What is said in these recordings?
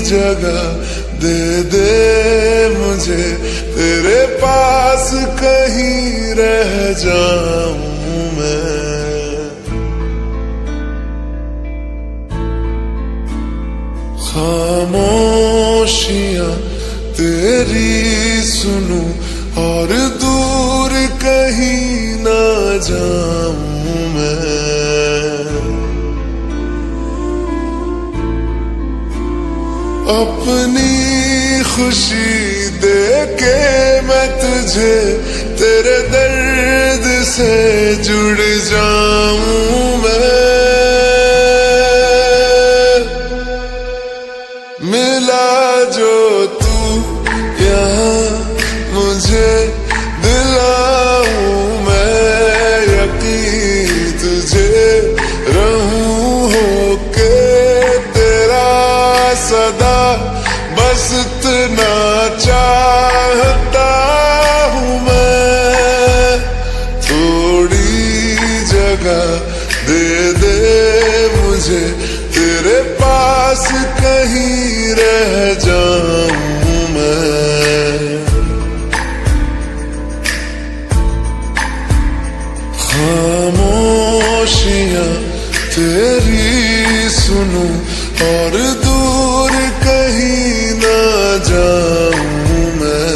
जगह दे दे मुझे, तेरे पास कहीं रह जाऊं मैं। खामोशियां तेरी सुनूं और दूर कहीं ना जाऊं मैं। अपनी खुशी दे के मैं तुझे तेरे दर्द से जुड़ जाऊं मैं। मिला जो तू यहाँ मुझे दिलाऊं मैं यकीन तुझे रहूं होके तेरा सदा, बस इतना चाहता हूँ मैं। थोड़ी जगह दे दे मुझे, तेरे पास कहीं रह जाऊं मैं। खामोशियां तेरी सुनूं और दूर कहीं ना जाऊं मैं।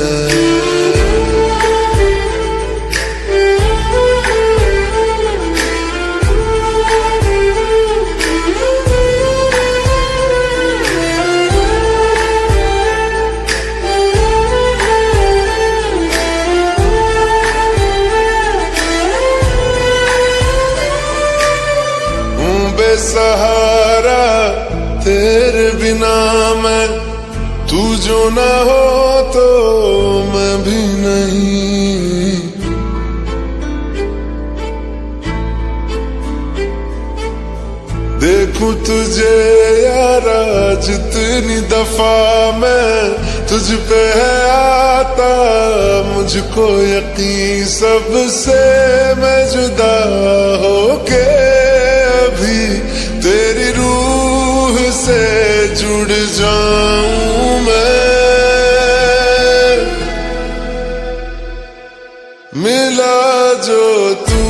बेसहारा तेरे बिना मैं, तू जो ना हो तो मैं भी नहीं। देखूं तुझे यारा जितनी दफा मैं तुझ पे है आता, मुझको यकीन सबसे मैं जुदा होके अभी तेरी रूह से जुड़ जाऊं मैं। मिला जो तू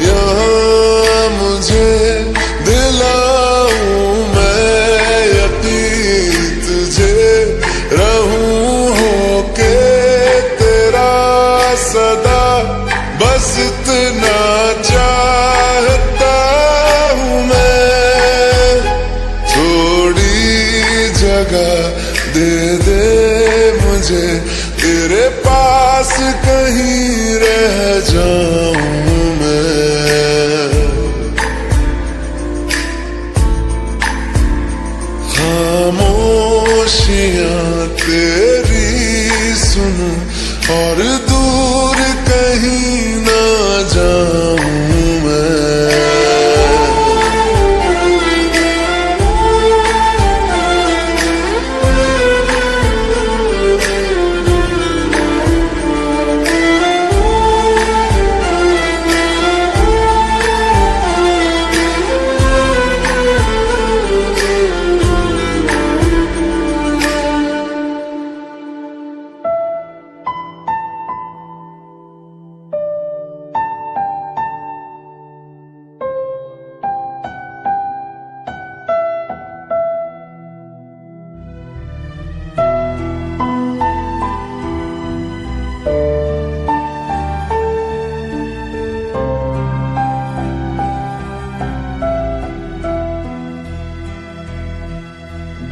यहाँ मुझे दिलाऊं मैं यकीन तुझे रहूं होके तेरा सदा, बस इतना चाहता हूँ मैं। थोड़ी जगह दे दे मुझे, तेरे पास कहीं रह जाऊं मैं। खामोशियां तेरी सुनूं और दूर कहीं ना जाऊं मैं।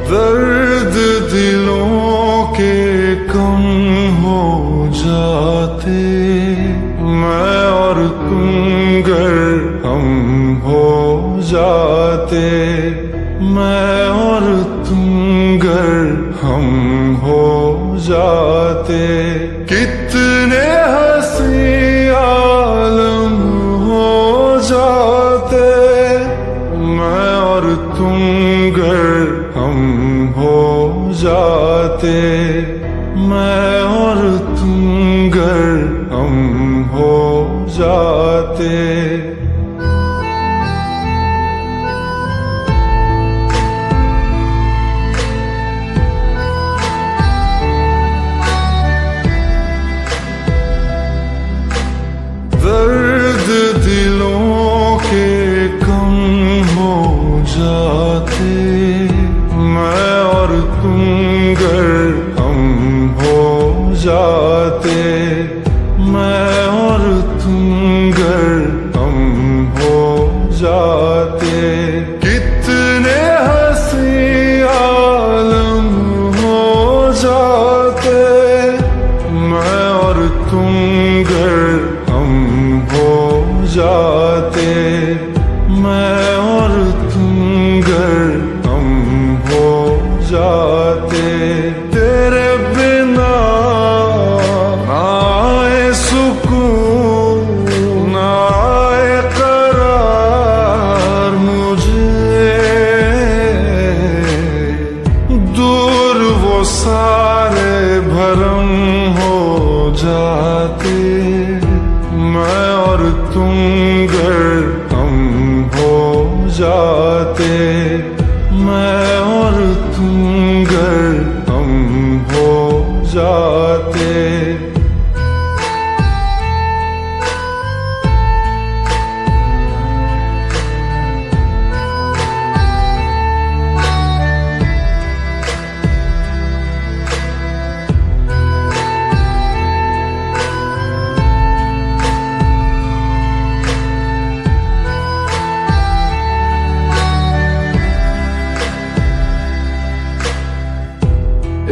दर्द दिलों के कम हो जाते, मैं और तुम गर हम हो जाते, मैं और तुम गर हम हो जाते। कितने हंसी आलम हो जाते, मैं और तुम गर हम हो जाते, मैं और तुम गर हम हो जाते। गर हम हो जाते, मैं और तुम गर हम हो जाते, कितने हंसी आलम हो जाते, मैं और तुम गर हम हो जाते, मैं और तुम गर हम हो जाते। तेरे बिना ना आए सुकून, ना आए करार मुझे, दूर वो सारे भरम हो जाते, मैं और तुम गर हम हो जाते, मैं और तुम गर हम हो जाते।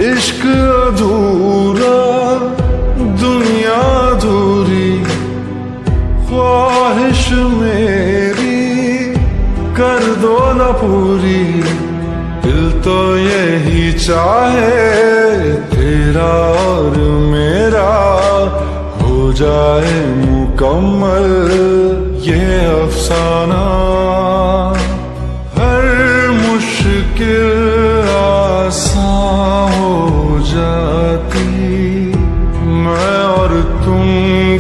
इश्क अधूरा, दुनिया अधूरी, ख्वाहिश मेरी कर दो न पूरी, दिल तो यही चाहे तेरा और मेरा हो जाए मुकम्मल ये अफसाना। हर मुश्किल आसान हो जाती, मैं और तुम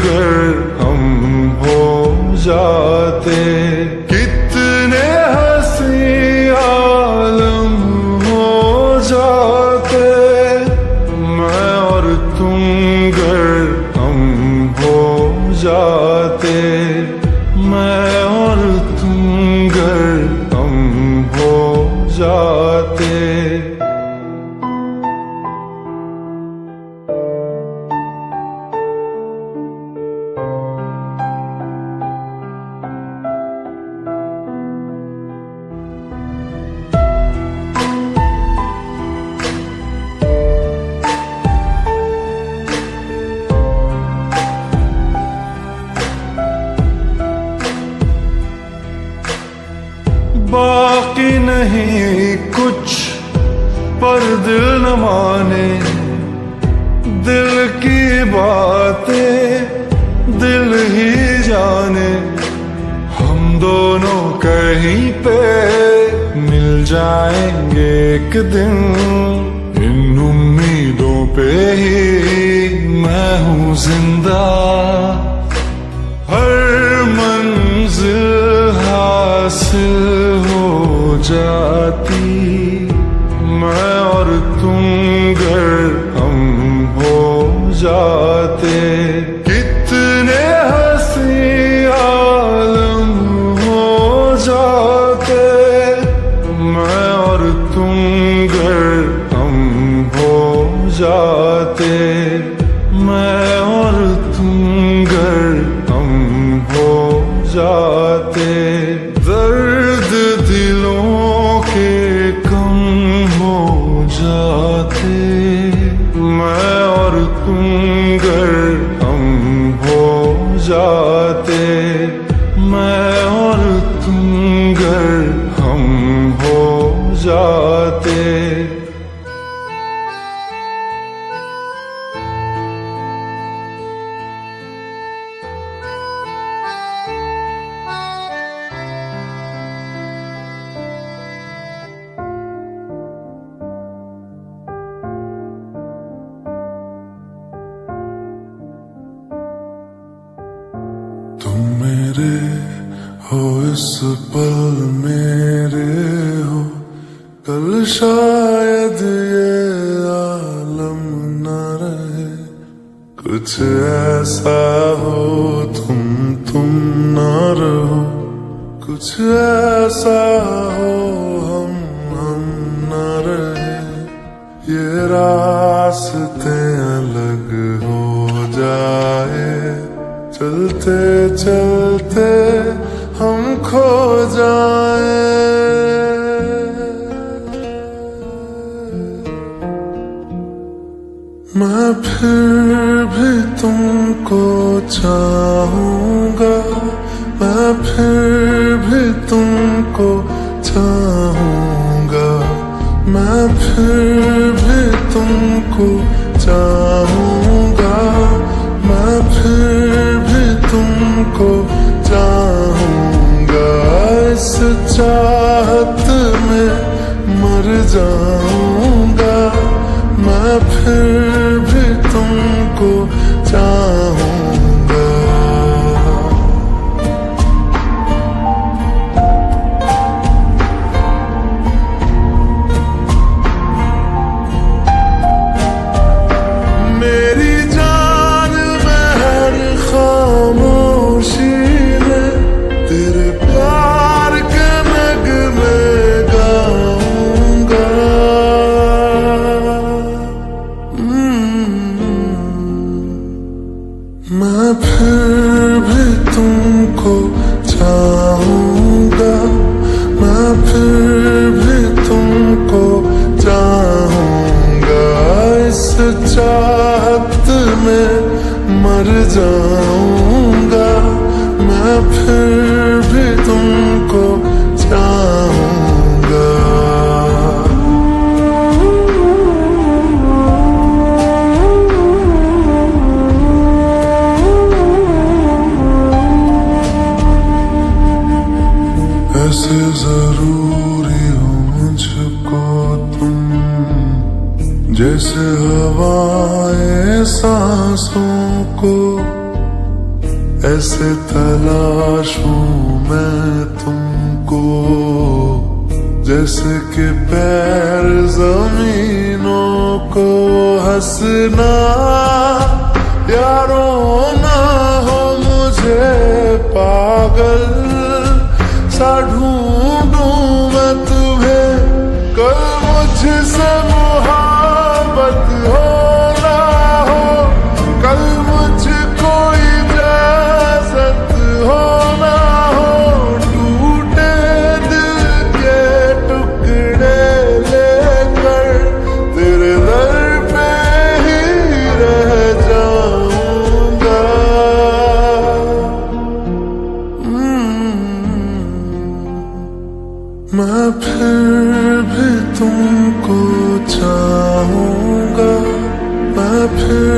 गर हम हो जाते, कितने हंसी आलम हो जाते, मैं और तुम गर हम हो जाते, मैं और तुम गर हम हो जाते। बाकी नहीं कुछ पर दिल न माने, दिल की बातें दिल ही जाने, हम दोनों कहीं पे मिल जाएंगे एक दिन, इन उम्मीदों पे ही मैं हूँ जिंदा। हर मंजिल हासिल हो जाती, मैं और तुम गर हम हो जाते, कितने हंसी आलम हो जाते, मैं और तुम गर हम हो जाते, मैं और तुम गर हम हो जाते। दर्द दिलों के कम हो जाते, मैं और तुम गर हम हो जाते, मैं और तुम गर हम हो जाते। तुम मेरे हो इस पल मेरे हो, कल शायद ये आलम न रहे, कुछ ऐसा हो तुम न रहो, कुछ ऐसा हो हम न रहे, ये रास्ते अलग हो जाए, चलते चलते हम खो जाए। मैं फिर भी तुमको चाहूंगा, मैं फिर भी तुमको चाहूंगा, मैं फिर भी तुमको चाहूंगा, मैं फिर भी तुमको चाहूंगा। इस चाहत में मर जाऊंगा, मैं फिर भी तुमको चाहूंगा। मेरी जान में हर खामोशी है तेरे प्यार के नगमे गाऊंगा। मैं फिर भी तुमको चाहूंगा, मैं फिर भी तुमको चाहूंगा। इस चाहत में मर जाऊंगा, मैं फिर भी तुमको चाहूंगा। ऐसे जरूरी हो मुझको तुम, जैसे हवाएं सांसों को, ऐसे तलाशूं मैं तुमको, जैसे कि पैर जमीनों को। हंसना या रोना हो मुझे पागल सा ढूंढूं मैं तुम्हें, कल मुझसे मोहब्बत हो ना हो, कल मुझको इजाजत हो ना हो। टूटे दिल के टुकड़े लेकर तेरे दर पे ही रह जाऊंगा। मैं फिर भी तुमको चाहूंगा, मैं फिर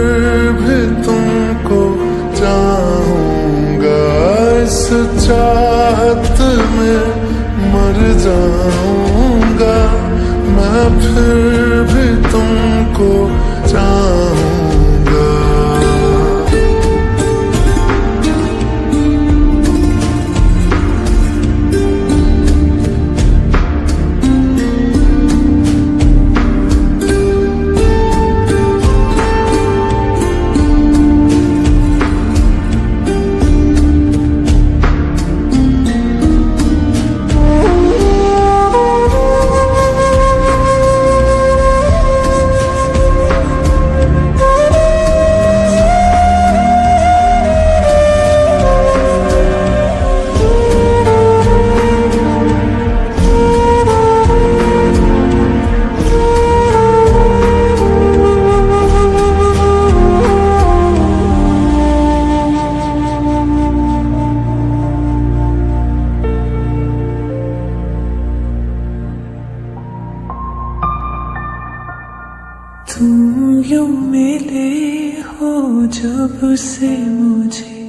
भी तुमको चाहूंगा। इस चाहत में मर जाऊंगा, मैं फिर भी तुमको चाहूंगा। तुम यूं मिले हो जब से मुझे,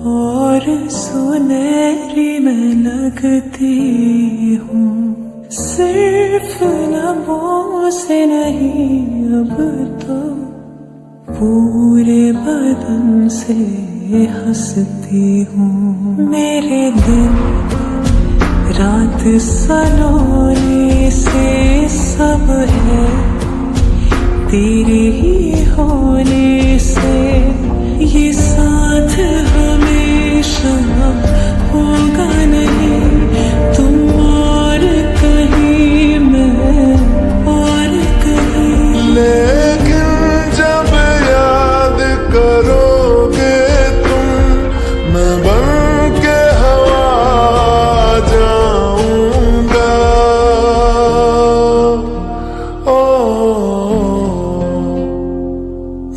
और सुनहरी मैं लगती हूँ। सिर्फ लबों से नहीं अब तो पूरे बदन से हंसती हूँ। मेरे दिन रात सलोने से सब है तेरे ही होने से। ये साथ हमेशा होगा नहीं, तुम और कहीं मैं और कहीं।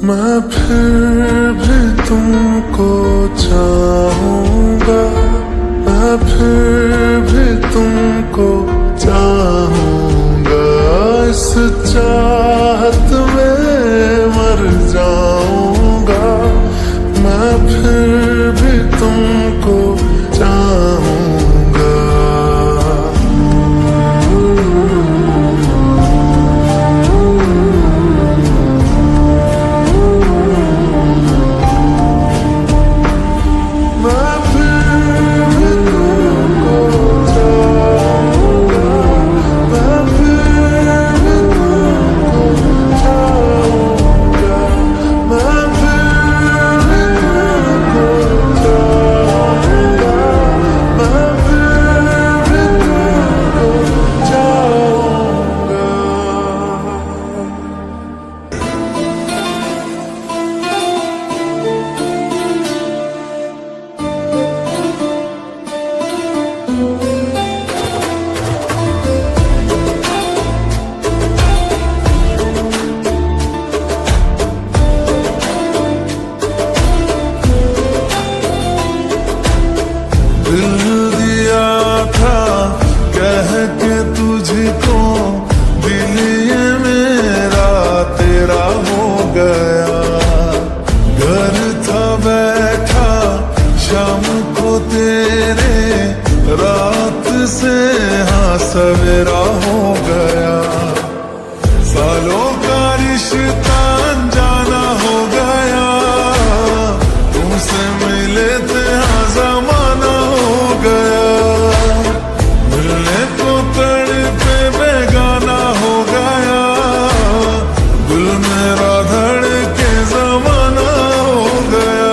मैं फिर भी तुमको चाहूंगा, मैं फिर भी तुमको चाहूंगा। इस चाहत में मर जाऊंगा, मैं फिर भी तुमको चाहूंगा। मैं फिर भी तुमको चाहूंगा, मैं फिर भी तुमको चाहूंगा, मैं फिर भी तुमको चाहूंगा, मैं फिर भी तुमको चाहूंगा। दिल दिया था कह के तुझको, दिल ये मेरा तेरा हो गया। घर था बैठा शाम को तेरे, रात से हाँ सवेरा हो गया। सालों का रिश्ता अनजाना हो गया, तुमसे मिले थे हाँ जमाना हो गया। मिलने को तड़पे बेगाना हो गया, दिल मेरा धड़के जमाना हो गया।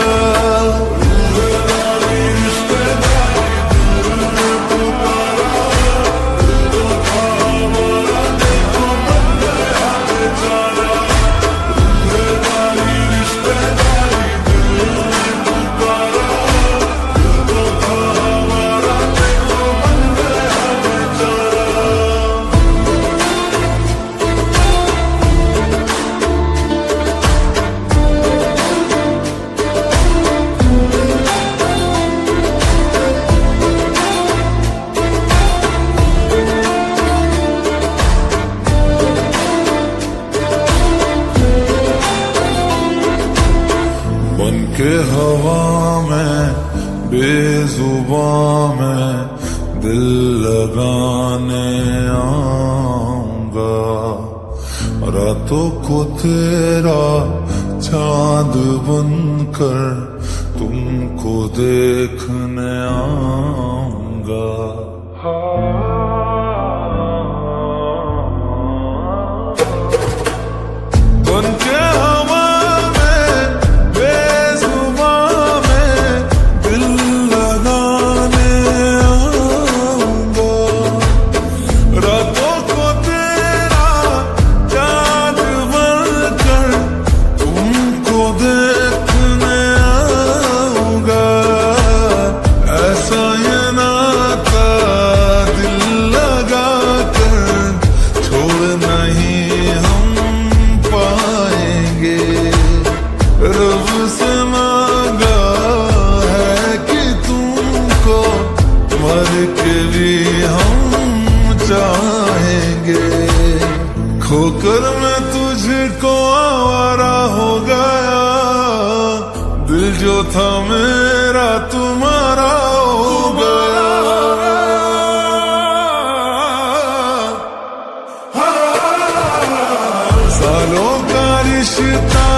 बन के हवा में बेजुबां में दिल लगाने आऊंगा। रातों को तेरा चांद बनकर तुमको देखने आऊंगा। बन के हवा में बेजुबां में दिल लगाने आऊंगा। रातों को तेरा चांद बनकर तुमको देखने आऊंगा। ऐसा ये नाता दिल लगा कर छोड़ नहीं हम पाएंगे। रब से मांगा है कि तुमको मर के भी हम चाहेंगे। खोकर मैं तुझको आवारा हो गया, दिल जो था मेरा तुम्हारा हो गया। सालों का रिश्ता